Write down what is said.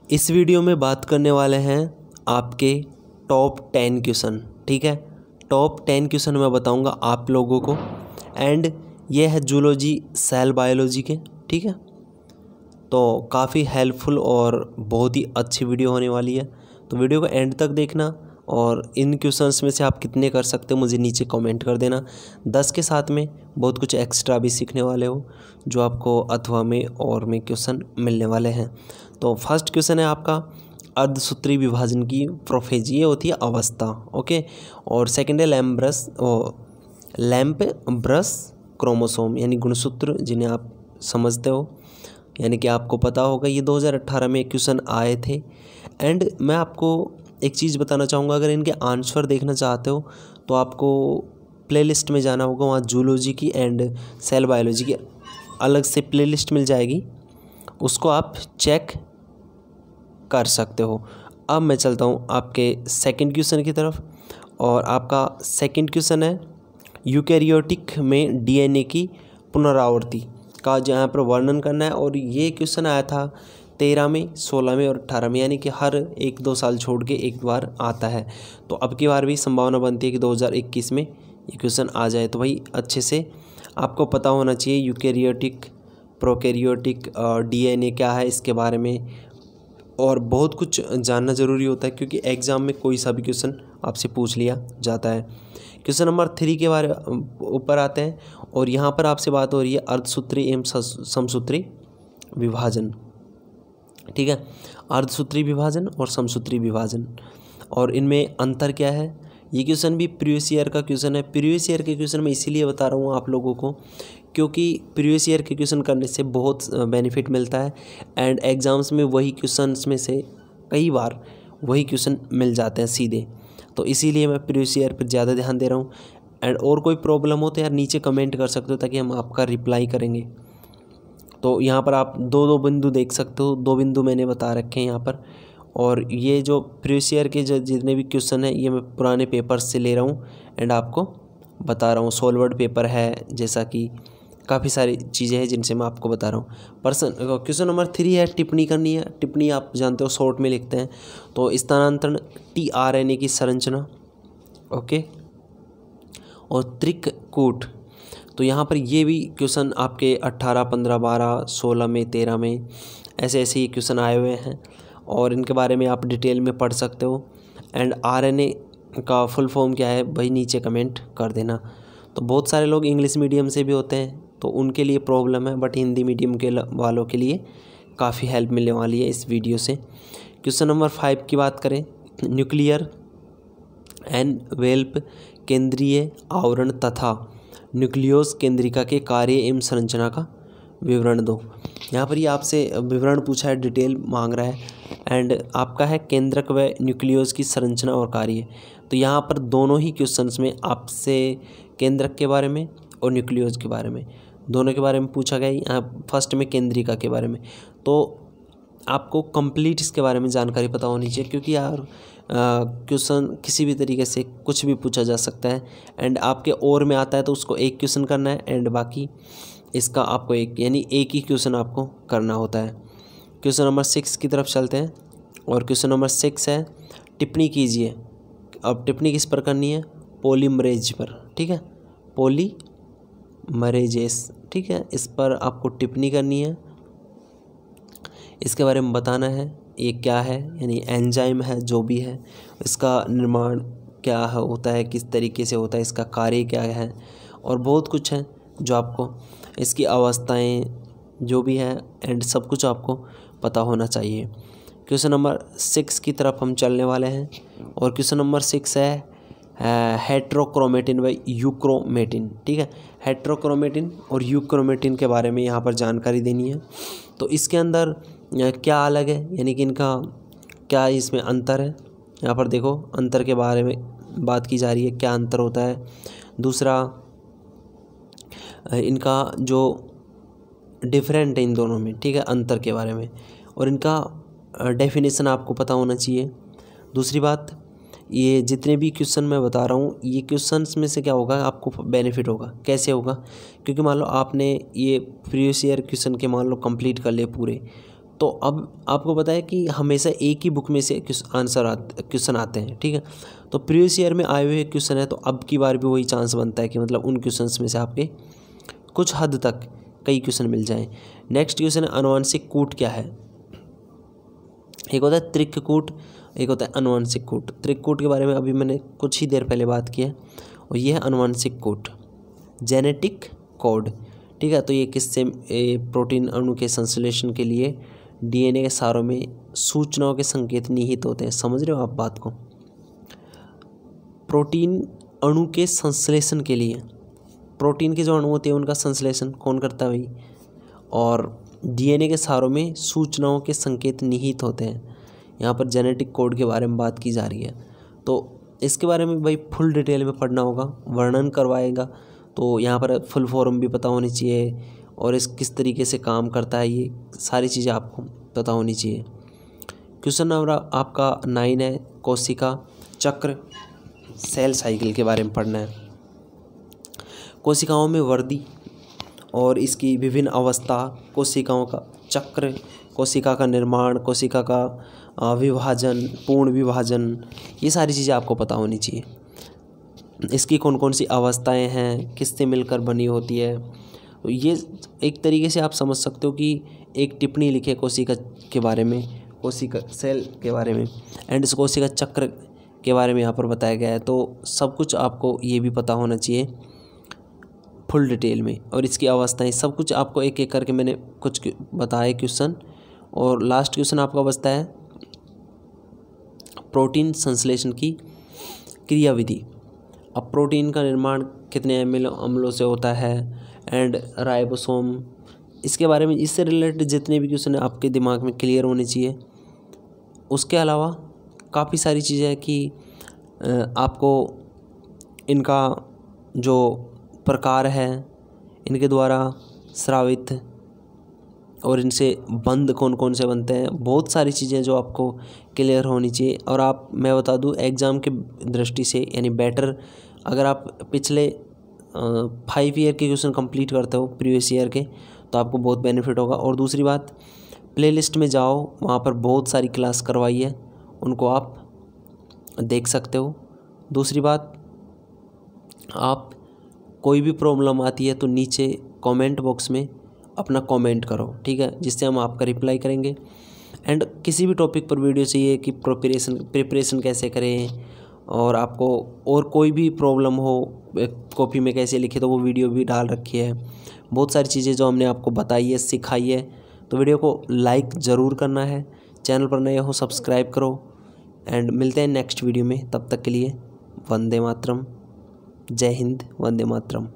इस वीडियो में बात करने वाले हैं आपके टॉप 10 क्वेश्चन। ठीक है, टॉप 10 क्वेश्चन मैं बताऊंगा आप लोगों को एंड ये है जूलॉजी सेल बायोलॉजी के। ठीक है, तो काफ़ी हेल्पफुल और बहुत ही अच्छी वीडियो होने वाली है, तो वीडियो को एंड तक देखना। और इन क्वेश्चंस में से आप कितने कर सकते हो मुझे नीचे कमेंट कर देना। 10 के साथ में बहुत कुछ एक्स्ट्रा भी सीखने वाले हो जो आपको अथवा में और में क्वेश्चन मिलने वाले हैं। तो फर्स्ट क्वेश्चन है आपका अर्धसूत्री विभाजन की प्रोफेज, ये होती है अवस्था। ओके, और सेकेंड है लैम्प ब्रश क्रोमोसोम यानी गुणसूत्र, जिन्हें आप समझते हो यानी कि आपको पता होगा। ये 2018 में क्वेश्चन आए थे। एंड मैं आपको एक चीज़ बताना चाहूँगा, अगर इनके आंसर देखना चाहते हो तो आपको प्लेलिस्ट में जाना होगा, वहाँ जूलॉजी की एंड सेल बायोलॉजी की अलग से प्लेलिस्ट मिल जाएगी, उसको आप चेक कर सकते हो। अब मैं चलता हूँ आपके सेकंड क्वेश्चन की तरफ, और आपका सेकंड क्वेश्चन है यूकैरियोटिक में डीएनए की पुनरावृत्ति का जहाँ पर वर्णन करना है। और ये क्वेश्चन आया था 13 में, 16 में और 18 में, यानी कि हर 1-2 साल छोड़ के एक बार आता है। तो अब की बार भी संभावना बनती है कि 2021 में ये क्वेश्चन आ जाए। तो भाई अच्छे से आपको पता होना चाहिए यूकैरियोटिक प्रोकैरियोटिक डीएनए क्या है इसके बारे में, और बहुत कुछ जानना ज़रूरी होता है क्योंकि एग्ज़ाम में कोई सा भी क्वेश्चन आपसे पूछ लिया जाता है। क्वेश्चन नंबर 3 के बारे ऊपर आते हैं, और यहाँ पर आपसे बात हो रही है अर्धसूत्री एवं समसूत्री विभाजन। ठीक है, अर्धसूत्री विभाजन और समसूत्री विभाजन, और इनमें अंतर क्या है। ये क्वेश्चन भी प्रीवियस ईयर का क्वेश्चन है। प्रीवियस ईयर के क्वेश्चन मैं इसीलिए बता रहा हूँ आप लोगों को क्योंकि प्रीवियस ईयर के क्वेश्चन करने से बहुत बेनिफिट मिलता है, एंड एग्ज़ाम्स में वही क्वेश्चंस में से कई बार वही क्वेश्चन मिल जाते हैं सीधे। तो इसीलिए मैं प्रीवियस ईयर पर ज़्यादा ध्यान दे रहा हूँ। एंड और कोई प्रॉब्लम हो तो यार नीचे कमेंट कर सकते हो ताकि हम आपका रिप्लाई करेंगे। तो यहाँ पर आप दो बिंदु देख सकते हो, 2 बिंदु मैंने बता रखे हैं यहाँ पर। और ये जो प्रीवियस ईयर के जो जितने भी क्वेश्चन हैं ये मैं पुराने पेपर से ले रहा हूँ एंड आपको बता रहा हूँ। सॉल्वर्ड पेपर है, जैसा कि काफ़ी सारी चीज़ें हैं जिनसे मैं आपको बता रहा हूँ। क्वेश्चन नंबर 3 है टिप्पणी करनी है। टिप्पणी आप जानते हो शॉर्ट में लिखते हैं। तो स्थानांतरण टीआरएनए की संरचना, ओके, और त्रिककूट। तो यहाँ पर ये भी क्वेश्चन आपके 18, 15, 12, 16 में, 13 में ऐसे ऐसे ये क्वेश्चन आए हुए हैं, और इनके बारे में आप डिटेल में पढ़ सकते हो। एंड आरएनए का फुल फॉर्म क्या है भाई नीचे कमेंट कर देना। तो बहुत सारे लोग इंग्लिश मीडियम से भी होते हैं तो उनके लिए प्रॉब्लम है, बट हिंदी मीडियम के वालों के लिए काफ़ी हेल्प मिलने वाली है इस वीडियो से। क्वेश्चन नंबर 5 की बात करें, न्यूक्लियर एनवेल्प केंद्रीय आवरण तथा न्यूक्लियोस केंद्रिका के कार्य एवं संरचना का विवरण दो। यहाँ पर ये आपसे विवरण पूछा है, डिटेल मांग रहा है। एंड आपका है केंद्रक व न्यूक्लियोस की संरचना और कार्य। तो यहाँ पर दोनों ही क्वेश्चंस में आपसे केंद्रक के बारे में और न्यूक्लियोस के बारे में, दोनों के बारे में पूछा गया है। यहाँ फर्स्ट में केंद्रिका के बारे में, तो आपको कंप्लीट इसके बारे में जानकारी पता होनी चाहिए, क्योंकि यार क्वेश्चन किसी भी तरीके से कुछ भी पूछा जा सकता है। एंड आपके और में आता है तो उसको एक क्वेश्चन करना है, एंड बाकी इसका आपको एक यानी एक ही क्वेश्चन आपको करना होता है। क्वेश्चन नंबर 6 की तरफ चलते हैं, और क्वेश्चन नंबर 6 है टिप्पणी कीजिए। अब टिप्पणी किस पर करनी है, पॉलीमरेज पर। ठीक है, पॉलीमरेजेस, ठीक है, इस पर आपको टिप्पणी करनी है, इसके बारे में बताना है ये क्या है, यानी एंजाइम है जो भी है, इसका निर्माण क्या होता है, किस तरीके से होता है, इसका कार्य क्या है, और बहुत कुछ है जो आपको इसकी अवस्थाएं जो भी है एंड सब कुछ आपको पता होना चाहिए। क्वेश्चन नंबर 6 की तरफ हम चलने वाले हैं, और क्वेश्चन नंबर 6 है हेट्रोक्रोमेटिन व यूक्रोमेटिन। ठीक है, हेट्रोक्रोमेटिन और यूक्रोमेटिन के बारे में यहाँ पर जानकारी देनी है। तो इसके अंदर क्या अलग है, यानी कि इनका क्या इसमें अंतर है। यहाँ पर देखो अंतर के बारे में बात की जा रही है, क्या अंतर होता है। दूसरा इनका जो डिफरेंट है इन दोनों में, ठीक है, अंतर के बारे में, और इनका डेफिनेशन आपको पता होना चाहिए। दूसरी बात, ये जितने भी क्वेश्चन मैं बता रहा हूँ ये क्वेश्चंस में से क्या होगा आपको बेनिफिट होगा, कैसे होगा, क्योंकि मान लो आपने ये प्रीवियस ईयर क्वेश्चन के मान लो कंप्लीट कर लिए पूरे, तो अब आपको पता है कि हमेशा एक ही बुक में से क्वेश्चन आते हैं, ठीक है। तो प्रीवियस ईयर में आए हुए क्वेश्चन है, तो अब की बार भी वही चांस बनता है कि मतलब उन क्वेश्चंस में से आपके कुछ हद तक कई क्वेश्चन मिल जाएं। नेक्स्ट क्वेश्चन है अनुवांशिक कूट क्या है। एक होता है त्रिक्कूट, एक होता है अनुवांशिक कूट। त्रिक्कूट के बारे में अभी मैंने कुछ ही देर पहले बात की है, और ये है अनुवांशिक कूट, जेनेटिक कोड, ठीक है। तो ये किससे प्रोटीन अणु के संश्लेषण के लिए डीएनए के सारों में सूचनाओं के संकेत निहित होते हैं। समझ रहे हो आप बात को? प्रोटीन अणु के संश्लेषण के लिए, प्रोटीन के जो अणु होते हैं उनका संश्लेषण कौन करता है भाई, और डीएनए के सारों में सूचनाओं के संकेत निहित होते हैं। यहाँ पर जेनेटिक कोड के बारे में बात की जा रही है, तो इसके बारे में भाई फुल डिटेल में पढ़ना होगा, वर्णन करवाएगा। तो यहाँ पर फुल फॉर्म भी पता होनी चाहिए, और इस किस तरीके से काम करता है, ये सारी चीज़ें आपको पता होनी चाहिए। क्वेश्चन नंबर आपका 9 है, कोशिका चक्र सेल साइकिल के बारे में पढ़ना है। कोशिकाओं में वृद्धि और इसकी विभिन्न अवस्था, कोशिकाओं का चक्र, कोशिका का निर्माण, कोशिका का विभाजन, पूर्ण विभाजन, ये सारी चीज़ें आपको पता होनी चाहिए। इसकी कौन कौन सी अवस्थाएं हैं, किससे मिलकर बनी होती है, तो ये एक तरीके से आप समझ सकते हो कि एक टिप्पणी लिखे कोशिका के बारे में, कोशिका सेल के बारे में, एंड इस कोशिका चक्र के बारे में यहाँ पर बताया गया है। तो सब कुछ आपको ये भी पता होना चाहिए फुल डिटेल में, और इसकी अवस्थाएं सब कुछ आपको एक एक करके मैंने कुछ बताए क्वेश्चन। और लास्ट क्वेश्चन आपका बचता है प्रोटीन संश्लेषण की क्रियाविधि। अब प्रोटीन का निर्माण कितने अम्लों से होता है, एंड राइबोसोम, इसके बारे में, इससे रिलेटेड जितने भी क्वेश्चन आपके दिमाग में क्लियर होने चाहिए। उसके अलावा काफ़ी सारी चीज़ें हैं कि आपको इनका जो प्रकार है, इनके द्वारा स्रावित और इनसे बंद कौन कौन से बनते हैं, बहुत सारी चीज़ें जो आपको क्लियर होनी चाहिए। और आप, मैं बता दूं, एग्ज़ाम के दृष्टि से यानी बेटर, अगर आप पिछले 5 ईयर के क्वेश्चन कंप्लीट करते हो प्रीवियस ईयर के, तो आपको बहुत बेनिफिट होगा। और दूसरी बात, प्लेलिस्ट में जाओ, वहाँ पर बहुत सारी क्लास करवाई है, उनको आप देख सकते हो। दूसरी बात, आप कोई भी प्रॉब्लम आती है तो नीचे कमेंट बॉक्स में अपना कमेंट करो, ठीक है, जिससे हम आपका रिप्लाई करेंगे। एंड किसी भी टॉपिक पर वीडियो चाहिए कि प्रिपरेशन कैसे करें, और आपको और कोई भी प्रॉब्लम हो कॉपी में कैसे लिखे, तो वो वीडियो भी डाल रखी है। बहुत सारी चीज़ें जो हमने आपको बताई है, सिखाई है। तो वीडियो को लाइक ज़रूर करना है, चैनल पर नए हो सब्सक्राइब करो, एंड मिलते हैं नेक्स्ट वीडियो में। तब तक के लिए वंदे मातरम, जय हिंद, वंदे मातरम।